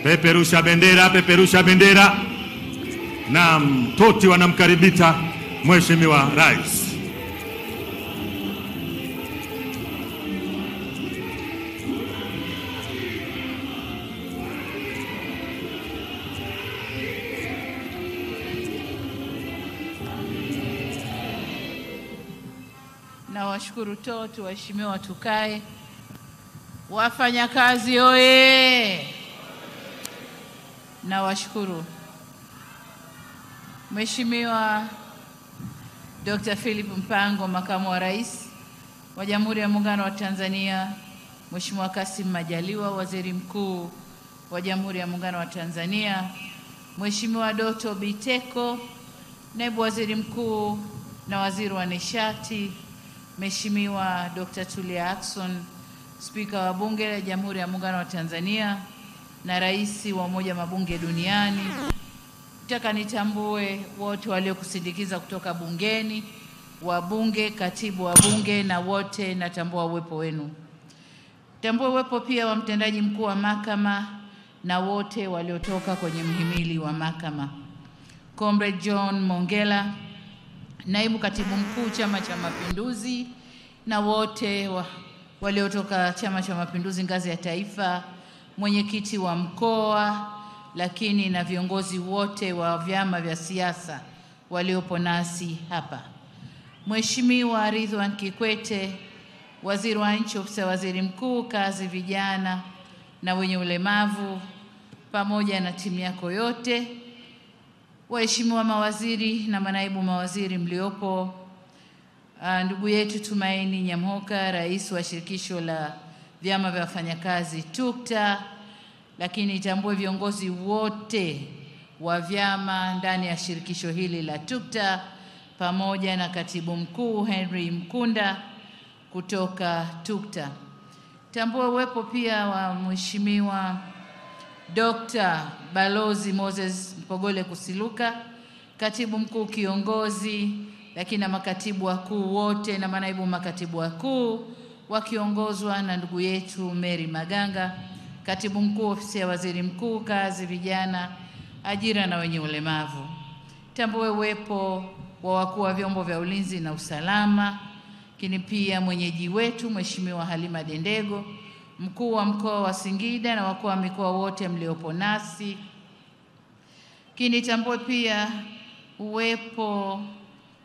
Peperusha bendera, peperusha bendera. Na mtoti wanamkaribisha Mheshimiwa Rais. Na washukuru toti, waheshimiwa tukae. Wafanyakazi oye! Na washukuru Mheshimiwa Dr. Philip Mpango, Makamu wa Rais wa Jamhuri ya Muungano wa Tanzania, Mheshimiwa Kassim Majaliwa, Waziri Mkuu wa Jamhuri ya Muungano wa Tanzania, Mheshimiwa Doto Biteko, Naibu Waziri Mkuu na Waziri wa Nishati, Mheshimiwa Dr. Tulia Ackson, Spika wa Bunge la Jamhuri ya Muungano wa Tanzania na Rais wa Umoja wa Mabunge Duniani. Nataka nitambue wote waliokusindikiza kutoka bungeni, wabunge, katibu wa bunge na wote, natambua uwepo wenu. Tambua uwepo pia wa mtendaji mkuu wa mahakama na wote waliotoka kwenye mhimili wa mahakama. Comrade John Mongela, naibu katibu mkuu Chama cha Mapinduzi, na wote waliotoka Chama cha Mapinduzi ngazi ya taifa, mwenyekiti wa mkoa, lakini na viongozi wote wa vyama vya siasa waliopo nasi hapa. Mheshimiwa Ridwan Kikwete, Waziri wa Nchi, Ofisi ya Waziri Mkuu, Kazi, Vijana na Wenye Ulemavu, pamoja na timu yako yote. Waheshimiwa mawaziri na manaibu mawaziri mliopo, ndugu yetu Tumaini Nyamhoka, Rais wa Shirikisho la Vyama vya Wafanyakazi TUCTA, lakini tambue viongozi wote wa vyama ndani ya shirikisho hili la TUCTA, pamoja na Katibu Mkuu Henry Mkunda kutoka TUCTA. Tambue uwepo pia wa Mheshimiwa Dr. Balozi Moses Mpogole Kusiluka, Katibu Mkuu Kiongozi, lakini na makatibu wakuu wote na manaibu makatibu wakuu wakiongozwa na ndugu yetu Mary Maganga, Katibu Mkuu Ofisi ya Waziri Mkuu, Kazi, Vijana, Ajira na Wenye Ulemavu. Tambue uwepo wa wakuu wa vyombo vya ulinzi na usalama, lakini pia mwenyeji wetu Mheshimiwa Halima Dendego, mkuu wa mkoa wa Singida na wakuu wa mikoa wote mliopo nasi. Kinitambue pia uwepo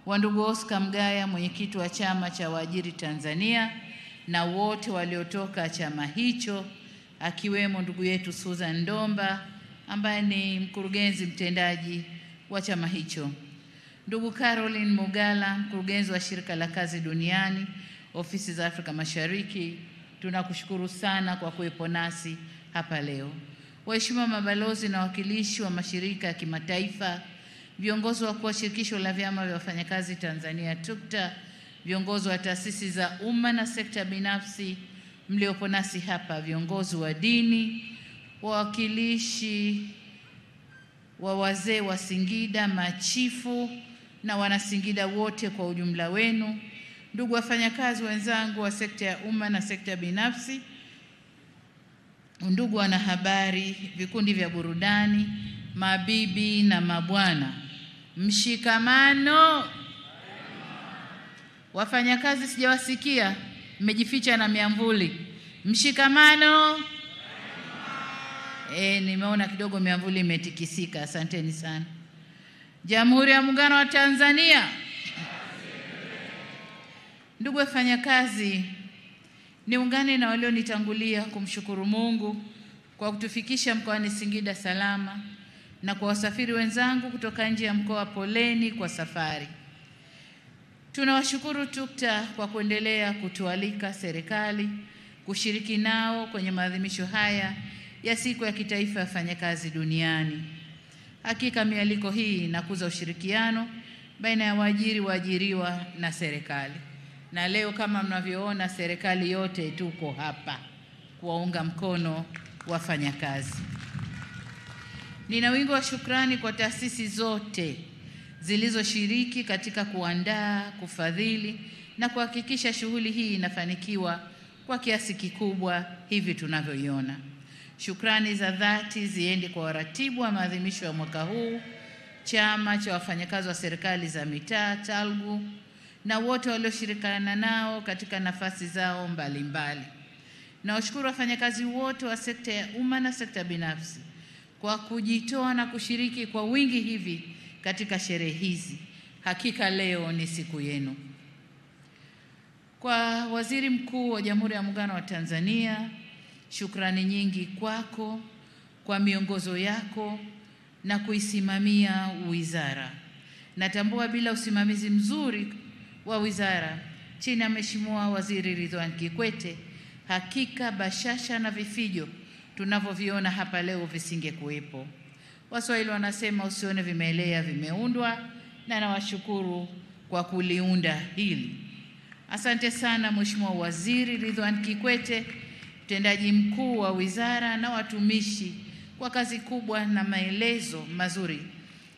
wa ndugu Oscar Mgaya, mwenyekiti wa Chama cha Waajiri Tanzania, na wote waliotoka chama hicho, akiwemo ndugu yetu Susan Ndomba ambaye ni mkurugenzi mtendaji wa chama hicho. Ndugu Caroline Mugala, mkurugenzi wa Shirika la Kazi Duniani, Ofisi za Afrika Mashariki, tunakushukuru sana kwa kuwepo nasi hapa leo. Waheshimiwa mabalozi na wakilishi wa mashirika ya kimataifa, viongozi wa Shirikisho la Vyama vya Wafanyakazi Tanzania TUCTA, viongozi wa taasisi za umma na sekta binafsi mliopo nasi hapa, viongozi wa dini, wawakilishi wa wazee wa Singida, machifu na wanasingida wote kwa ujumla wenu, ndugu wafanyakazi wenzangu wa sekta ya umma na sekta binafsi, ndugu wanahabari, vikundi vya burudani, mabibi na mabwana, mshikamano. Wafanyakazi sijawasikia, mmejificha na miamvuli. Mshikamano. Nimeona kidogo miamvuli imetikisika. Asanteni sana. Jamhuri ya Muungano wa Tanzania. Ndugu wafanyakazi, niungane na walionitangulia kumshukuru Mungu kwa kutufikisha mkoani Singida salama, na kwa wasafiri wenzangu kutoka nje ya mkoa, poleni kwa safari. Tunawashukuru TUCTA kwa kuendelea kutualika serikali kushiriki nao kwenye maadhimisho haya ya siku ya kitaifa ya wafanyakazi duniani. Hakika mialiko hii inakuza ushirikiano baina ya waajiri, waajiriwa na serikali. Na leo kama mnavyoona, serikali yote tuko hapa kuwaunga mkono wafanyakazi. Nina wingi wa shukrani kwa taasisi zote zilizoshiriki katika kuandaa, kufadhili na kuhakikisha shughuli hii inafanikiwa kwa kiasi kikubwa hivi tunavyoiona. Shukrani za dhati ziende kwa waratibu wa maadhimisho ya mwaka huu, Chama cha Wafanyakazi wa Serikali za Mitaa TALGWU, na wote walioshirikiana nao katika nafasi zao mbalimbali. Nawashukuru wafanyakazi wote wa sekta ya umma na sekta binafsi kwa kujitoa na kushiriki kwa wingi hivi katika sherehe hizi. Hakika leo ni siku yenu. Kwa Waziri Mkuu wa Jamhuri ya Muungano wa Tanzania, shukrani nyingi kwako kwa miongozo yako na kuisimamia wizara. Natambua bila usimamizi mzuri wa wizara chini ya Mheshimiwa Waziri Ridhiwani Kikwete, hakika bashasha na vifijo tunavyoviona hapa leo visingekuwepo. Waswahili wanasema usione vimelea vimeundwa, na nawashukuru kwa kuliunda hili. Asante sana Mheshimiwa Waziri Ridhiwani Kikwete, mtendaji mkuu wa wizara na watumishi, kwa kazi kubwa na maelezo mazuri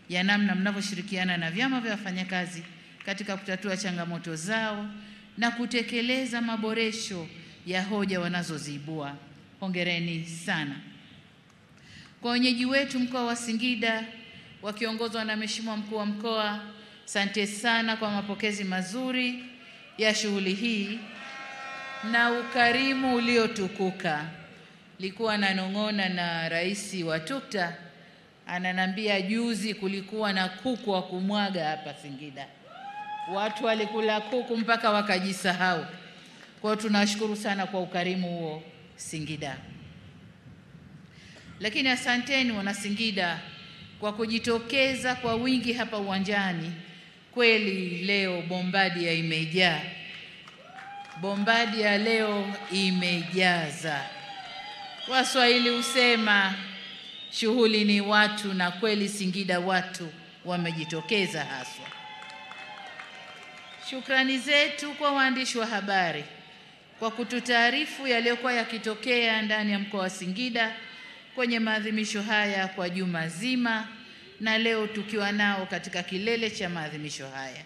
ya namna mnavyoshirikiana na vyama vya wafanyakazi katika kutatua changamoto zao na kutekeleza maboresho ya hoja wanazoziibua. Hongereni sana. Kwa wenyeji wetu mkoa wa Singida wakiongozwa na Mheshimiwa Mkuu wa Mkoa, asante sana kwa mapokezi mazuri ya shughuli hii na ukarimu uliotukuka. Likuwa nanong'ona na rais wa TUCTA, ananambia juzi kulikuwa na kuku wa kumwaga hapa Singida. Watu walikula kuku mpaka wakajisahau. Kwa hiyo tunashukuru sana kwa ukarimu huo Singida. Lakini asanteni wana Singida kwa kujitokeza kwa wingi hapa uwanjani. Kweli leo Bombadia imejaa. Bombadia leo imejaza. Waswahili husema shughuli ni watu, na kweli Singida watu wamejitokeza haswa. Shukrani zetu kwa waandishi wa habari kwa kututaarifu yaliyokuwa yakitokea ndani ya mkoa wa Singida kwenye maadhimisho haya kwa juma zima, na leo tukiwa nao katika kilele cha maadhimisho haya.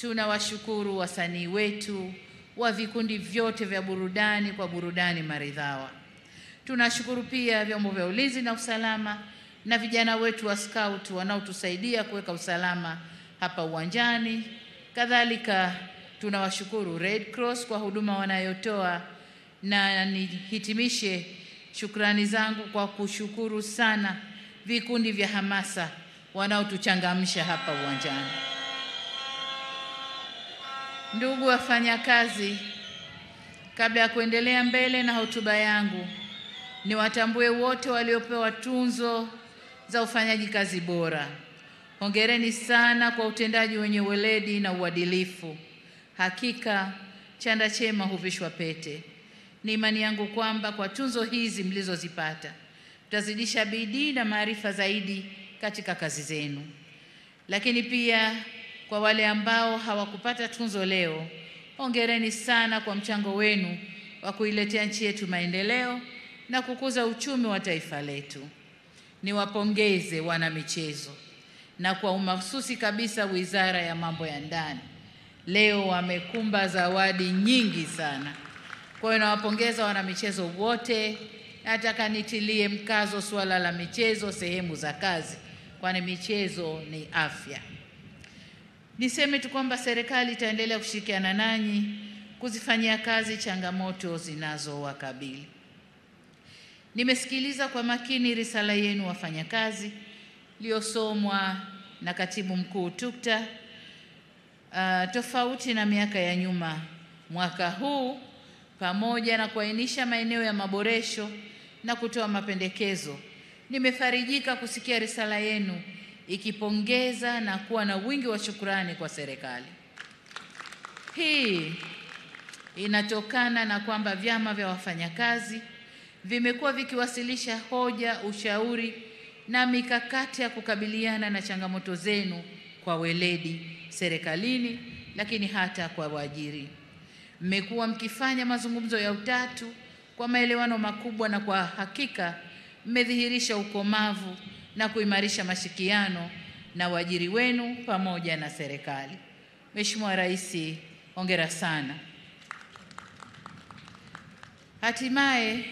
Tunawashukuru wasanii wetu wa vikundi vyote vya burudani kwa burudani maridhawa. Tunashukuru pia vyombo vya ulinzi na usalama na vijana wetu wa scout wanaotusaidia kuweka usalama hapa uwanjani. Kadhalika tunawashukuru Red Cross kwa huduma wanayotoa, na nihitimishe shukrani zangu kwa kushukuru sana vikundi vya hamasa wanaotuchangamsha hapa uwanjani. Ndugu wafanyakazi, kabla ya kuendelea mbele na hotuba yangu, niwatambue wote waliopewa tunzo za ufanyaji kazi bora. Hongereni sana kwa utendaji wenye weledi na uadilifu. Hakika chanda chema huvishwa pete. Ni imani yangu kwamba kwa tunzo hizi mlizozipata mtazidisha bidii na maarifa zaidi katika kazi zenu. Lakini pia kwa wale ambao hawakupata tunzo leo, hongereni sana kwa mchango wenu wa kuiletea nchi yetu maendeleo na kukuza uchumi wa taifa letu. Niwapongeze wana michezo, na kwa umahususi kabisa Wizara ya Mambo ya Ndani. Leo wamekumba zawadi nyingi sana. Kwa hiyo nawapongeza wana michezo wote. Nataka nitilie mkazo suala la michezo sehemu za kazi, kwani michezo ni afya. Niseme tu kwamba serikali itaendelea kushirikiana nanyi kuzifanyia kazi changamoto zinazowakabili. Nimesikiliza kwa makini risala yenu wafanyakazi iliyosomwa na Katibu Mkuu TUCTA. Tofauti na miaka ya nyuma, mwaka huu pamoja na kuainisha maeneo ya maboresho na kutoa mapendekezo, nimefarijika kusikia risala yenu ikipongeza na kuwa na wingi wa shukrani kwa serikali. Hii inatokana na kwamba vyama vya wafanyakazi vimekuwa vikiwasilisha hoja, ushauri na mikakati ya kukabiliana na changamoto zenu kwa weledi serikalini, lakini hata kwa waajiri. Mmekuwa mkifanya mazungumzo ya utatu kwa maelewano makubwa, na kwa hakika mmedhihirisha ukomavu na kuimarisha mashirikiano na waajiri wenu pamoja na serikali. Mheshimiwa Rais, hongera sana. Hatimaye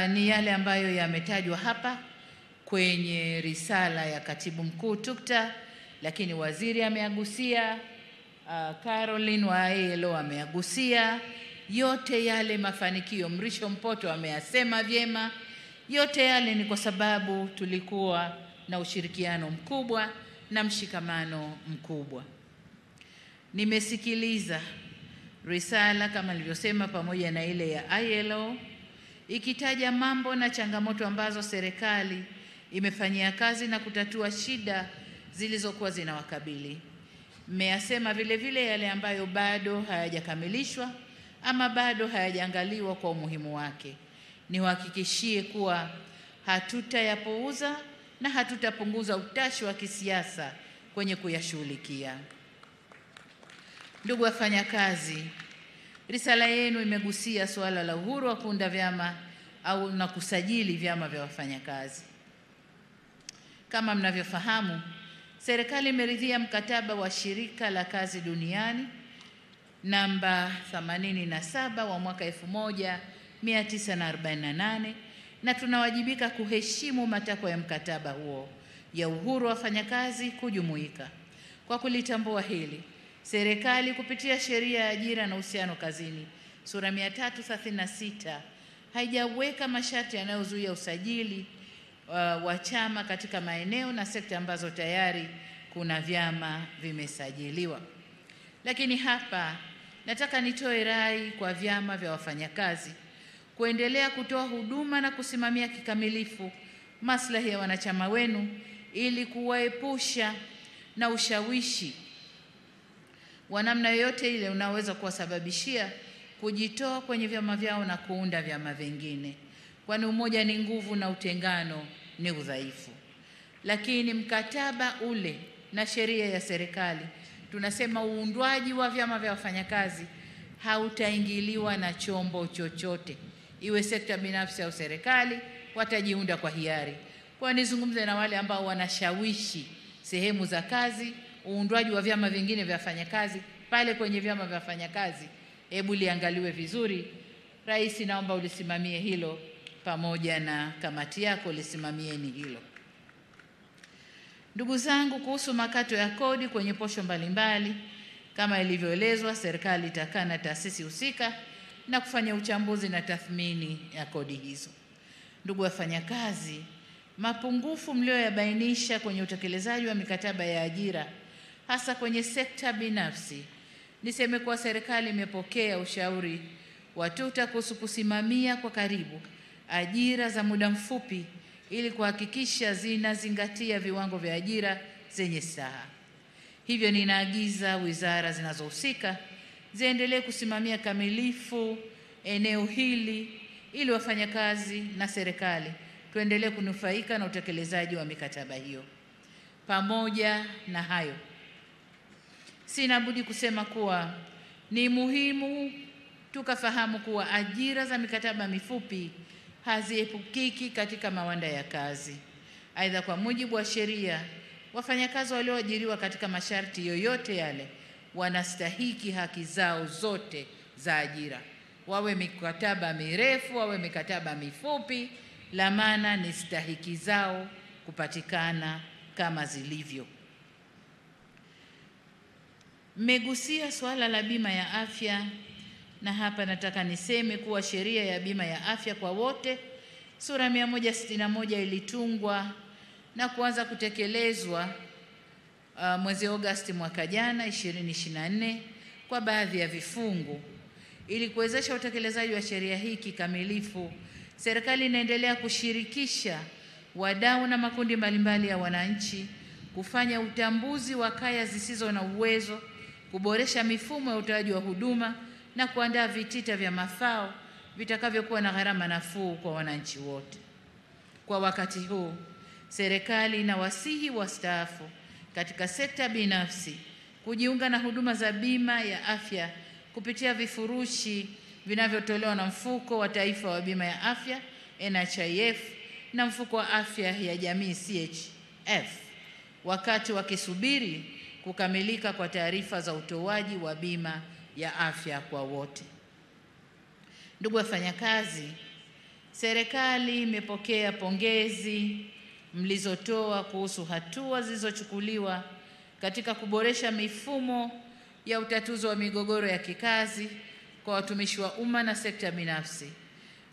ni yale ambayo yametajwa hapa kwenye risala ya Katibu Mkuu TUCTA, lakini waziri ameagusia, Caroline wa ILO ameagusia. Yote yale mafanikio Mrisho Mpoto ameyasema vyema. Yote yale ni kwa sababu tulikuwa na ushirikiano mkubwa na mshikamano mkubwa. Nimesikiliza risala kama nilivyosema, pamoja na ile ya ILO ikitaja mambo na changamoto ambazo serikali imefanyia kazi na kutatua shida zilizokuwa zinawakabili. Mmeyasema vile vile yale ambayo bado hayajakamilishwa ama bado hayajaangaliwa kwa umuhimu wake. Niwahakikishie kuwa hatutayapuuza na hatutapunguza utashi wa kisiasa kwenye kuyashughulikia. Ndugu wafanyakazi, risala yenu imegusia suala la uhuru wa kuunda vyama au na kusajili vyama vya wafanyakazi. Kama mnavyofahamu, serikali imeridhia mkataba wa Shirika la Kazi Duniani namba 87 wa mwaka 1948 na tunawajibika kuheshimu matakwa ya mkataba huo ya uhuru wa wafanyakazi kujumuika. Kwa kulitambua hili, serikali kupitia Sheria ya Ajira na Uhusiano Kazini sura 336 haijaweka masharti yanayozuia usajili wa chama katika maeneo na sekta ambazo tayari kuna vyama vimesajiliwa. Lakini hapa nataka nitoe rai kwa vyama vya wafanyakazi kuendelea kutoa huduma na kusimamia kikamilifu maslahi ya wanachama wenu ili kuwaepusha na ushawishi wa namna yoyote ile unaoweza kuwasababishia kujitoa kwenye vyama vyao na kuunda vyama vingine, kwani umoja ni nguvu na utengano ni udhaifu. Lakini mkataba ule na sheria ya serikali tunasema uundwaji wa vyama vya wafanyakazi hautaingiliwa na chombo chochote, iwe sekta binafsi au serikali, watajiunda kwa hiari. Kwa nizungumze na wale ambao wanashawishi sehemu za kazi uundwaji wa vyama vingine vya wafanyakazi pale kwenye vyama vya wafanyakazi, hebu liangaliwe vizuri. Rais, naomba ulisimamie hilo pamoja na kamati yako, lisimamieni hilo. Ndugu zangu, kuhusu makato ya kodi kwenye posho mbalimbali, kama ilivyoelezwa, serikali itakaa na taasisi husika na kufanya uchambuzi na tathmini ya kodi hizo. Ndugu wafanyakazi, mapungufu mlioyabainisha kwenye utekelezaji wa mikataba ya ajira hasa kwenye sekta binafsi, niseme kuwa serikali imepokea ushauri wa TUCTA kuhusu kusimamia kwa karibu ajira za muda mfupi ili kuhakikisha zinazingatia viwango vya ajira zenye staha. Hivyo ninaagiza wizara zinazohusika ziendelee kusimamia kamilifu eneo hili ili wafanyakazi na serikali tuendelee kunufaika na utekelezaji wa mikataba hiyo. Pamoja na hayo, sina budi kusema kuwa ni muhimu tukafahamu kuwa ajira za mikataba mifupi haziepukiki katika mawanda ya kazi. Aidha, kwa mujibu wa sheria, wafanyakazi walioajiriwa katika masharti yoyote yale wanastahiki haki zao zote za ajira, wawe mikataba mirefu, wawe mikataba mifupi. La maana ni stahiki zao kupatikana kama zilivyo. Mmegusia suala la bima ya afya, na hapa nataka niseme kuwa sheria ya bima ya afya kwa wote sura 161 ilitungwa na kuanza kutekelezwa mwezi Agosti mwaka jana 2024 kwa baadhi ya vifungu. Ili kuwezesha utekelezaji wa sheria hii kikamilifu, serikali inaendelea kushirikisha wadau na makundi mbalimbali ya wananchi, kufanya utambuzi wa kaya zisizo na uwezo, kuboresha mifumo ya utoaji wa huduma na kuandaa vitita vya mafao vitakavyokuwa na gharama nafuu kwa wananchi wote. Kwa wakati huu, serikali inawasihi wastaafu katika sekta binafsi kujiunga na huduma za bima ya afya kupitia vifurushi vinavyotolewa na Mfuko wa Taifa wa Bima ya Afya NHIF na Mfuko wa Afya ya Jamii CHF, wakati wakisubiri kukamilika kwa taarifa za utoaji wa bima ya afya kwa wote. Ndugu wafanyakazi, serikali imepokea pongezi mlizotoa kuhusu hatua zilizochukuliwa katika kuboresha mifumo ya utatuzi wa migogoro ya kikazi kwa watumishi wa umma na sekta binafsi.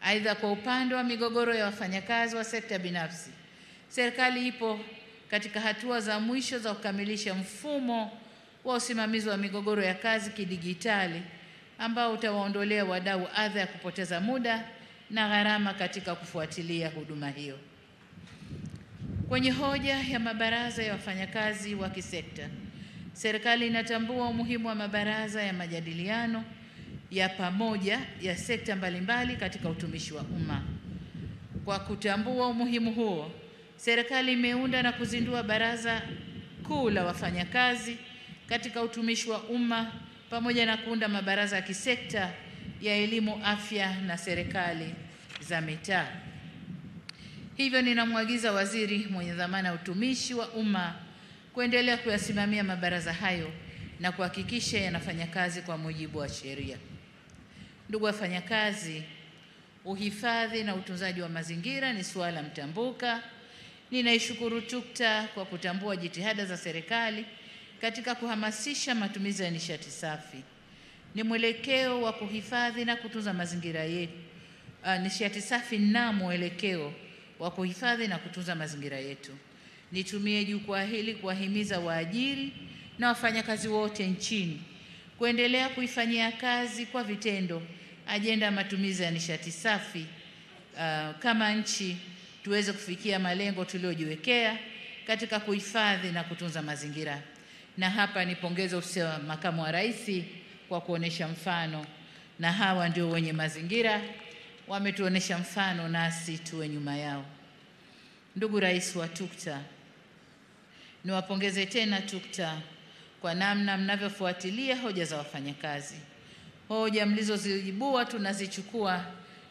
Aidha, kwa upande wa migogoro ya wafanyakazi wa sekta binafsi, serikali ipo katika hatua za mwisho za kukamilisha mfumo wa usimamizi wa migogoro ya kazi kidigitali ambao utawaondolea wadau adha ya kupoteza muda na gharama katika kufuatilia huduma hiyo. Kwenye hoja ya mabaraza ya wafanyakazi wa kisekta, serikali inatambua umuhimu wa mabaraza ya majadiliano ya pamoja ya sekta mbalimbali katika utumishi wa umma. Kwa kutambua umuhimu huo, serikali imeunda na kuzindua Baraza Kuu la Wafanyakazi katika utumishi wa umma pamoja na kuunda mabaraza ya kisekta ya elimu, afya na serikali za mitaa. Hivyo ninamwagiza waziri mwenye dhamana ya utumishi wa umma kuendelea kuyasimamia mabaraza hayo na kuhakikisha yanafanya kazi kwa mujibu wa sheria. Ndugu wafanyakazi, uhifadhi na utunzaji wa mazingira ni suala mtambuka. Ninaishukuru TUCTA kwa kutambua jitihada za serikali katika kuhamasisha matumizi ya nishati safi. Ni mwelekeo wa kuhifadhi na kutunza mazingira yetu. Nishati safi na mwelekeo wa kuhifadhi na kutunza mazingira yetu. Nitumie jukwaa hili kuwahimiza waajiri na wafanyakazi wote nchini kuendelea kuifanyia kazi kwa vitendo ajenda ya matumizi ya nishati safi kama nchi tuweze kufikia malengo tuliyojiwekea katika kuhifadhi na kutunza mazingira. Na hapa nipongeze ofisi ya Makamu wa Rais kwa kuonesha mfano, na hawa ndio wenye mazingira, wametuonesha mfano nasi tuwe nyuma yao. Ndugu Rais wa TUCTA, niwapongeze tena TUCTA kwa namna mnavyofuatilia hoja za wafanyakazi. Hoja mlizoziibua tunazichukua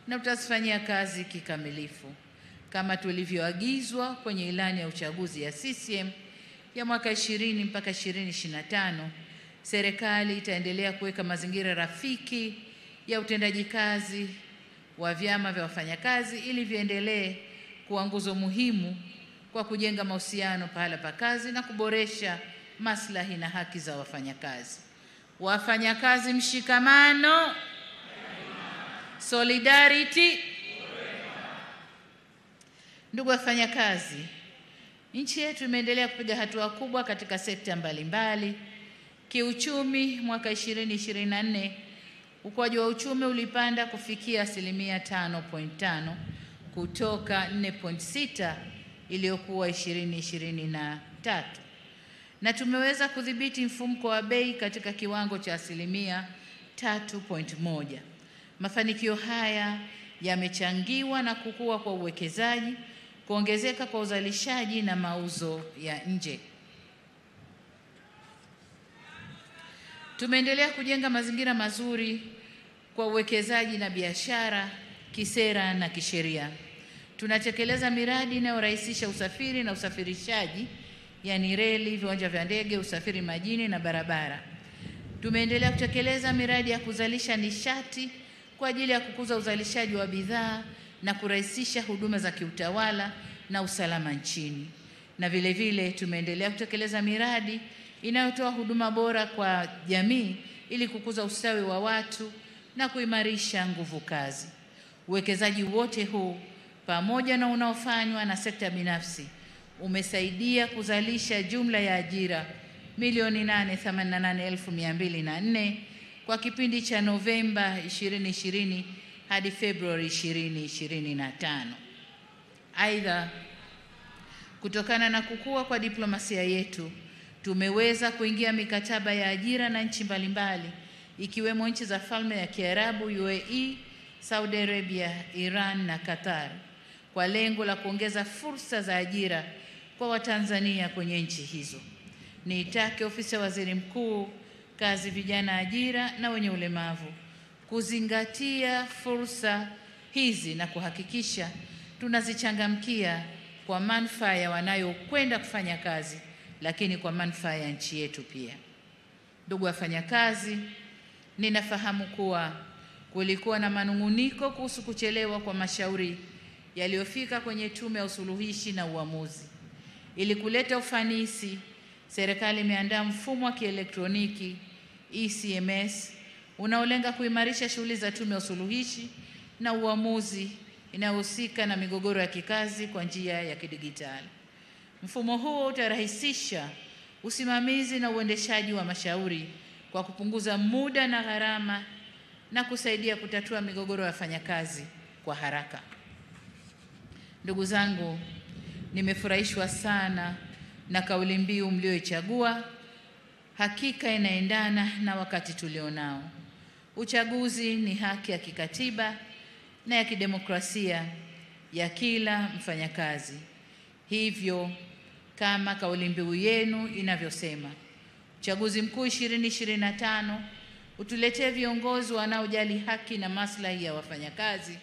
na tutazifanyia kazi kikamilifu. Kama tulivyoagizwa kwenye ilani ya uchaguzi ya CCM ya mwaka 20 mpaka 2025, serikali itaendelea kuweka mazingira rafiki ya utendaji kazi wa vyama vya wafanyakazi ili viendelee kuwa nguzo muhimu kwa kujenga mahusiano pahala pa kazi na kuboresha maslahi na haki za wafanyakazi. Wafanyakazi mshikamano, solidarity. Ndugu wafanyakazi, nchi yetu imeendelea kupiga hatua kubwa katika sekta mbalimbali. Kiuchumi, mwaka 2024 ukuaji wa uchumi ulipanda kufikia 5.5 kutoka 4.6 iliyokuwa 2023, na tumeweza kudhibiti mfumuko wa bei katika kiwango cha 3.1. Mafanikio haya yamechangiwa na kukua kwa uwekezaji, kuongezeka kwa uzalishaji na mauzo ya nje. Tumeendelea kujenga mazingira mazuri kwa uwekezaji na biashara kisera na kisheria. Tunatekeleza miradi inayorahisisha usafiri na usafirishaji, yani reli, viwanja vya ndege, usafiri majini na barabara. Tumeendelea kutekeleza miradi ya kuzalisha nishati kwa ajili ya kukuza uzalishaji wa bidhaa na kurahisisha huduma za kiutawala na usalama nchini. Na vile vile tumeendelea kutekeleza miradi inayotoa huduma bora kwa jamii ili kukuza ustawi wa watu na kuimarisha nguvu kazi. Uwekezaji wote huu pamoja na unaofanywa na sekta binafsi umesaidia kuzalisha jumla ya ajira 888,204 kwa kipindi cha Novemba 2020 hadi Februari 2025. Aidha, kutokana na kukua kwa diplomasia yetu, tumeweza kuingia mikataba ya ajira na nchi mbalimbali ikiwemo nchi za Falme ya Kiarabu, UAE, Saudi Arabia, Iran na Qatar kwa lengo la kuongeza fursa za ajira kwa Watanzania kwenye nchi hizo. Niitake ofisi ya Waziri Mkuu, Kazi, Vijana, Ajira na Wenye Ulemavu kuzingatia fursa hizi na kuhakikisha tunazichangamkia kwa manufaa ya wanayokwenda kufanya kazi, lakini kwa manufaa ya nchi yetu pia. Ndugu wafanyakazi, ninafahamu kuwa kulikuwa na manung'uniko kuhusu kuchelewa kwa mashauri yaliyofika kwenye Tume ya Usuluhishi na Uamuzi. Ili kuleta ufanisi, serikali imeandaa mfumo wa kielektroniki ECMS unaolenga kuimarisha shughuli za Tume ya Usuluhishi na Uamuzi inayohusika na migogoro ya kikazi kwa njia ya kidigitali. Mfumo huo utarahisisha usimamizi na uendeshaji wa mashauri kwa kupunguza muda na gharama na kusaidia kutatua migogoro ya wafanyakazi kwa haraka. Ndugu zangu, nimefurahishwa sana na kauli mbiu mlioichagua. Hakika inaendana na wakati tulionao. Uchaguzi ni haki ya kikatiba na ya kidemokrasia ya kila mfanyakazi. Hivyo kama kauli mbiu yenu inavyosema, uchaguzi mkuu 2025 utuletee viongozi wanaojali haki na maslahi ya wafanyakazi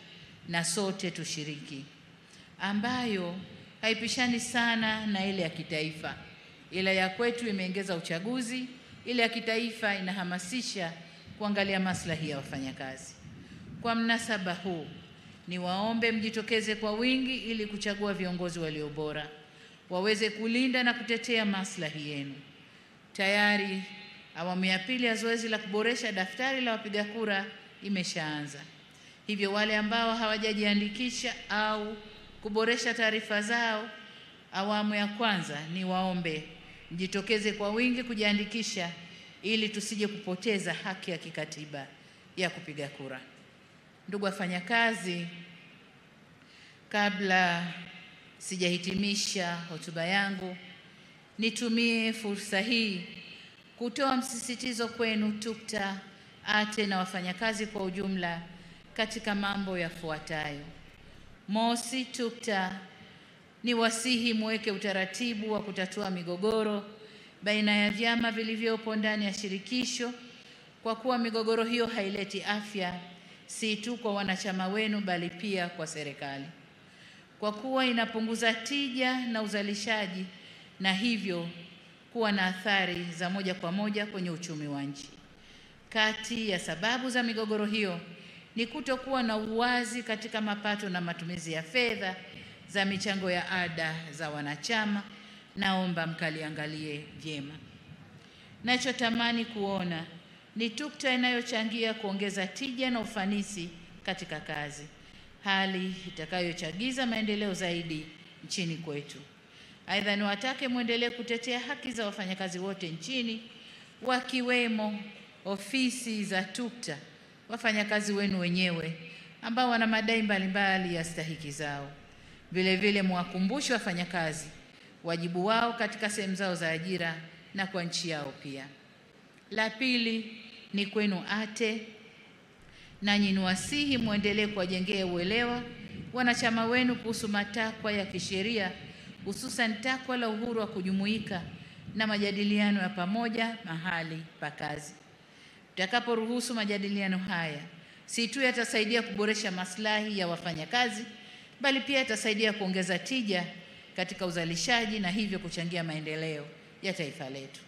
na sote tushiriki, ambayo haipishani sana na ile ya kitaifa, ila ya kwetu imeongeza uchaguzi, ile ya kitaifa inahamasisha kuangalia maslahi ya wafanyakazi. Kwa mnasaba huu, niwaombe mjitokeze kwa wingi ili kuchagua viongozi walio bora, waweze kulinda na kutetea maslahi yenu. Tayari awamu ya pili ya zoezi la kuboresha daftari la wapiga kura imeshaanza. Hivyo wale ambao hawajajiandikisha au kuboresha taarifa zao awamu ya kwanza, niwaombe mjitokeze kwa wingi kujiandikisha ili tusije kupoteza haki ya kikatiba ya kupiga kura. Ndugu wafanyakazi, kabla sijahitimisha hotuba yangu, nitumie fursa hii kutoa msisitizo kwenu TUCTA, ATE na wafanyakazi kwa ujumla katika mambo yafuatayo. Mosi, TUCTA ni wasihi muweke utaratibu wa kutatua migogoro baina ya vyama vilivyopo ndani ya shirikisho, kwa kuwa migogoro hiyo haileti afya si tu kwa wanachama wenu bali pia kwa serikali, kwa kuwa inapunguza tija na uzalishaji na hivyo kuwa na athari za moja kwa moja kwenye uchumi wa nchi. Kati ya sababu za migogoro hiyo ni kutokuwa na uwazi katika mapato na matumizi ya fedha za michango ya ada za wanachama. Naomba mkaliangalie vyema. Nachotamani kuona ni TUCTA inayochangia kuongeza tija na ufanisi katika kazi, hali itakayochagiza maendeleo zaidi nchini kwetu. Aidha, niwatake muendelee kutetea haki za wafanyakazi wote nchini, wakiwemo ofisi za TUCTA, wafanyakazi wenu wenyewe ambao wana madai mbalimbali ya stahiki zao. Vile vile mwakumbushe wafanyakazi wajibu wao katika sehemu zao za ajira na kwa nchi yao pia. La pili ni kwenu ATE, nanyi niwasihi muendelee kuwajengea uelewa wanachama wenu kuhusu matakwa ya kisheria, hususan takwa la uhuru wa kujumuika na majadiliano ya pamoja mahali pa kazi. Tutakaporuhusu majadiliano haya, si tu yatasaidia kuboresha maslahi ya wafanyakazi, bali pia yatasaidia kuongeza tija katika uzalishaji na hivyo kuchangia maendeleo ya taifa letu.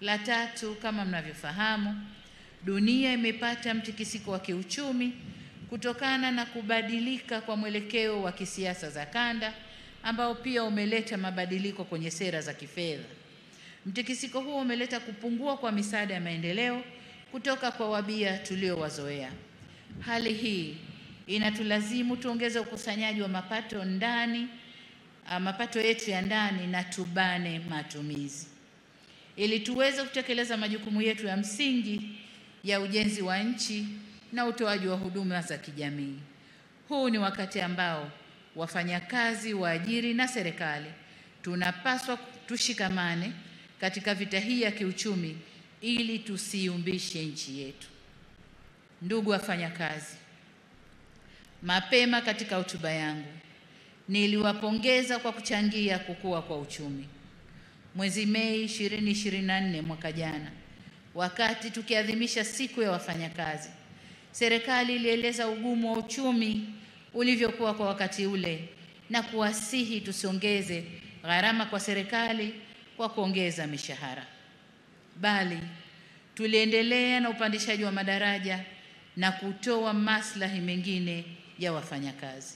La tatu, kama mnavyofahamu, dunia imepata mtikisiko wa kiuchumi kutokana na kubadilika kwa mwelekeo wa kisiasa za kanda ambao pia umeleta mabadiliko kwenye sera za kifedha. Mtikisiko huo umeleta kupungua kwa misaada ya maendeleo kutoka kwa wabia tuliowazoea. Hali hii inatulazimu tuongeze ukusanyaji wa mapato yetu ya ndani na tubane matumizi ili tuweze kutekeleza majukumu yetu ya msingi ya ujenzi wa nchi na utoaji wa huduma za kijamii. Huu ni wakati ambao wafanyakazi, waajiri na serikali tunapaswa tushikamane katika vita hii ya kiuchumi ili tusiumbishe nchi yetu. Ndugu wafanyakazi, mapema katika hotuba yangu niliwapongeza kwa kuchangia kukua kwa uchumi. Mwezi Mei 2024 mwaka jana, wakati tukiadhimisha siku ya wafanyakazi, serikali ilieleza ugumu wa uchumi ulivyokuwa kwa wakati ule na kuwasihi tusiongeze gharama kwa serikali kwa kuongeza mishahara, bali tuliendelea na upandishaji wa madaraja na kutoa maslahi mengine ya wafanyakazi.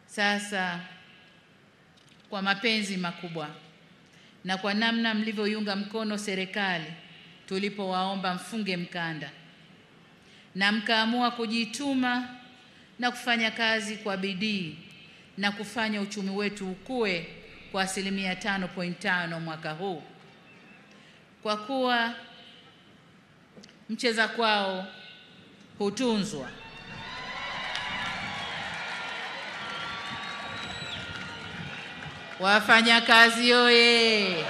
Sasa kwa mapenzi makubwa na kwa namna mlivyoiunga mkono serikali tulipowaomba mfunge mkanda na mkaamua kujituma na kufanya kazi kwa bidii na kufanya uchumi wetu ukue kwa 5.5% mwaka huu, kwa kuwa mcheza kwao hutunzwa. Wafanyakazi oye!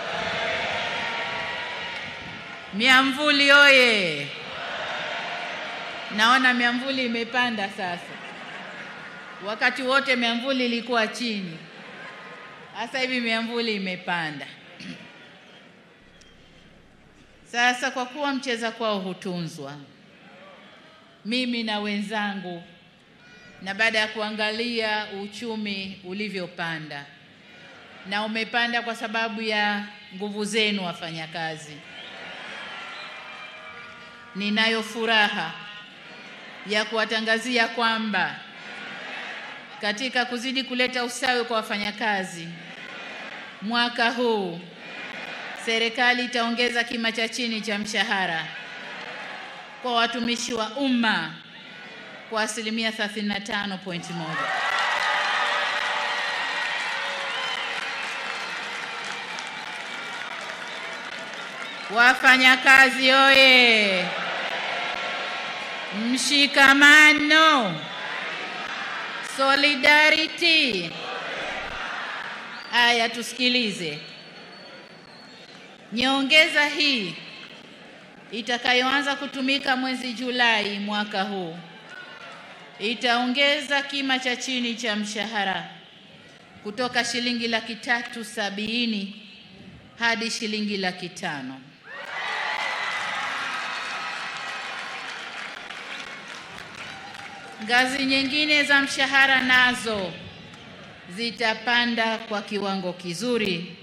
Miamvuli oye! Naona miamvuli imepanda sasa. Wakati wote miamvuli ilikuwa chini. Sasa hivi miamvuli imepanda. Sasa kwa kuwa mcheza kwao hutunzwa, mimi na wenzangu, na baada ya kuangalia uchumi ulivyopanda, na umepanda kwa sababu ya nguvu zenu wafanyakazi, ninayo furaha ya kuwatangazia kwamba katika kuzidi kuleta usawa kwa wafanyakazi, mwaka huu serikali itaongeza kima cha chini cha mshahara kwa watumishi wa umma kwa 35.1%. Wafanyakazi oye! Mshikamano, solidarity. Aya, tusikilize. Nyongeza hii itakayoanza kutumika mwezi Julai mwaka huu itaongeza kima cha chini cha mshahara kutoka shilingi 370,000 hadi shilingi 500,000. Ngazi nyingine za mshahara nazo zitapanda kwa kiwango kizuri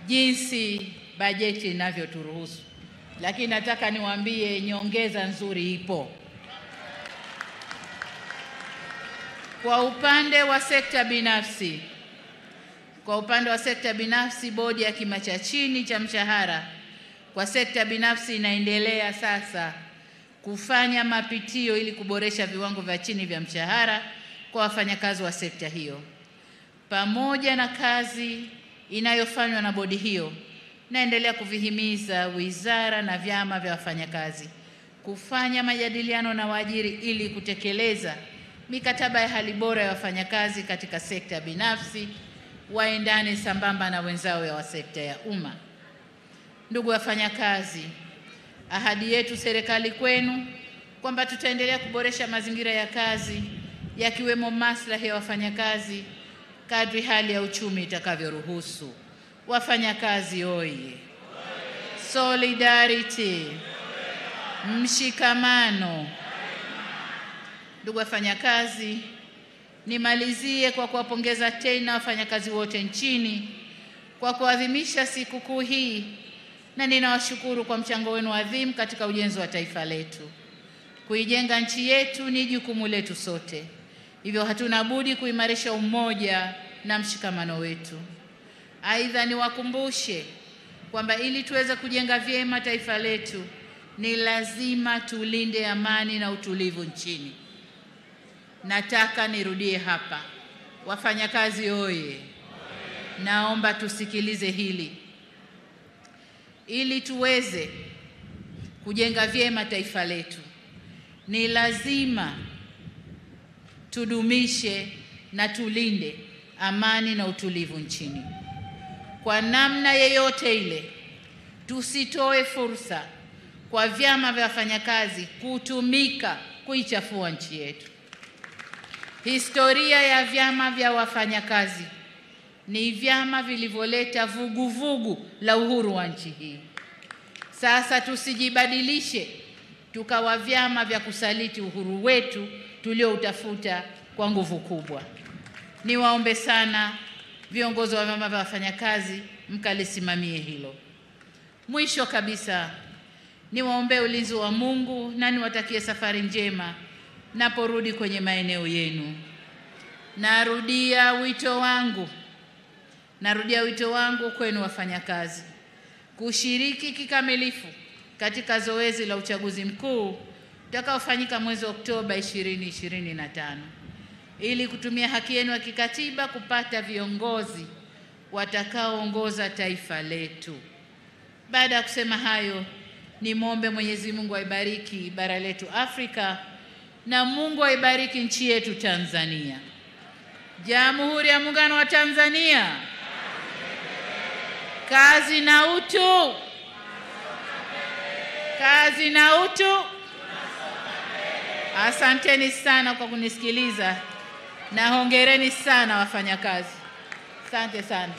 jinsi bajeti inavyoturuhusu. Lakini nataka niwaambie nyongeza nzuri ipo. Kwa upande wa sekta binafsi, bodi ya kima cha chini cha mshahara kwa sekta binafsi inaendelea sasa kufanya mapitio ili kuboresha viwango vya chini vya mshahara kwa wafanyakazi wa sekta hiyo. Pamoja na kazi inayofanywa na bodi hiyo, naendelea kuvihimiza wizara na vyama vya wafanyakazi kufanya majadiliano na waajiri ili kutekeleza mikataba ya hali bora ya wafanyakazi katika sekta binafsi waendane sambamba na wenzao wa sekta ya umma. Ndugu wafanyakazi, ahadi yetu serikali kwenu kwamba tutaendelea kuboresha mazingira ya kazi yakiwemo maslahi ya wafanyakazi kadri hali ya uchumi itakavyoruhusu. Wafanyakazi oye! Solidarity, mshikamano. Ndugu wafanyakazi, nimalizie kwa kuwapongeza tena wafanyakazi wote nchini kwa kuadhimisha sikukuu hii, na ninawashukuru kwa mchango wenu adhimu katika ujenzi wa taifa letu. Kuijenga nchi yetu ni jukumu letu sote, hivyo hatuna budi kuimarisha umoja na mshikamano wetu. Aidha, niwakumbushe kwamba ili tuweze kujenga vyema taifa letu ni lazima tulinde amani na utulivu nchini. Nataka nirudie hapa. Wafanyakazi oye! Naomba tusikilize hili. Ili tuweze kujenga vyema taifa letu ni lazima tudumishe na tulinde amani na utulivu nchini. Kwa namna yeyote ile, tusitoe fursa kwa vyama vya wafanyakazi kutumika kuichafua nchi yetu. Historia ya vyama vya wafanyakazi ni vyama vilivyoleta vuguvugu la uhuru wa nchi hii. Sasa tusijibadilishe tukawa vyama vya kusaliti uhuru wetu tulioutafuta kwa nguvu kubwa. Niwaombe sana viongozi wa vyama vya wafanyakazi mkalisimamie hilo. Mwisho kabisa, Niwaombee ulinzi wa Mungu na niwatakie safari njema naporudi kwenye maeneo yenu. Narudia wito wangu kwenu wafanyakazi kushiriki kikamilifu katika zoezi la uchaguzi mkuu utakaofanyika mwezi Oktoba 2025 ili kutumia haki yenu ya kikatiba kupata viongozi watakaoongoza taifa letu. Baada ya kusema hayo, nimwombe Mwenyezi Mungu aibariki bara letu Afrika na Mungu aibariki nchi yetu Tanzania. Jamhuri ya Muungano wa Tanzania. Kazi na utu. Kazi na utu. Asanteni sana kwa kunisikiliza na hongereni sana wafanyakazi. Asante sana.